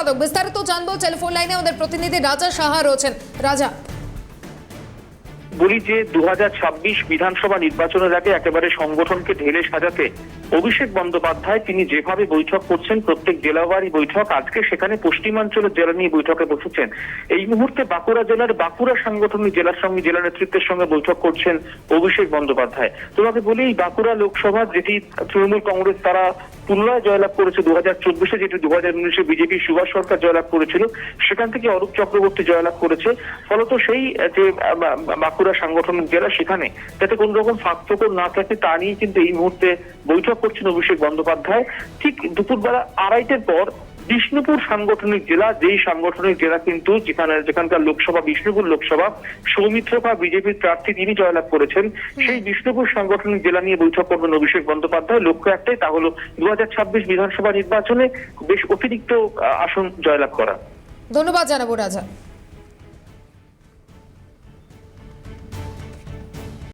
সম্পাদক। বিস্তারিত জানবো, টেলিফোন লাইনে আমাদের প্রতিনিধি রাজা সাহা রয়েছেন। রাজা, বলি যে 2026 বিধানসভা নির্বাচনের আগে একেবারে সংগঠনকে ঢেলে সাজাতে অভিষেক বন্দ্যোপাধ্যায় তিনি যেভাবে বৈঠক করছেন, প্রত্যেক জেলাওয়ারি বৈঠক, আজকে সেখানে পশ্চিমাঞ্চলের জেলা নিয়ে বৈঠকে বসেছেন। এই মুহূর্তে বাঁকুড়া জেলার বাঁকুড়া সাংগঠনিক জেলার সঙ্গে জেলা নেতৃত্বের সঙ্গে বৈঠক করছেন অভিষেক বন্দ্যোপাধ্যায়। তোমাকে বলি, এই বাঁকুড়া লোকসভা যেটি তৃণমূল কংগ্রেস তারা পুনরায় জয়লাভ করেছে 2024-এ, যেটি 2019-এ বিজেপি সুভাষ সরকার জয়লাভ করেছিল, সেখান থেকে অরূপ চক্রবর্তী জয়লাভ করেছে। ফলত সেই যে বাঁকুড়া সাংগঠনিক জেলা, সেখানে যাতে কোন রকম ফাঁকফোকর না থাকে তা নিয়ে কিন্তু এই মুহূর্তে বৈঠক করছেন অভিষেক বন্দ্যোপাধ্যায়। ঠিক দুপুরবেলা 2:30-এর পর বিষ্ণুপুর সাংগঠনিক জেলা, যেই সাংগঠনিক জেলা কিন্তু যেখানকার লোকসভা বিষ্ণুপুর লোকসভা সৌমিত্র খা বিজেপির প্রার্থী তিনি জয়লাভ করেছেন, সেই বিষ্ণুপুর সাংগঠনিক জেলা নিয়ে বৈঠক করবেন অভিষেক বন্দ্যোপাধ্যায়। লক্ষ্য একটাই, তা হলো 2026 বিধানসভা নির্বাচনে বেশ অতিরিক্ত আসন জয়লাভ করা। ধন্যবাদ জানাবো রাজা।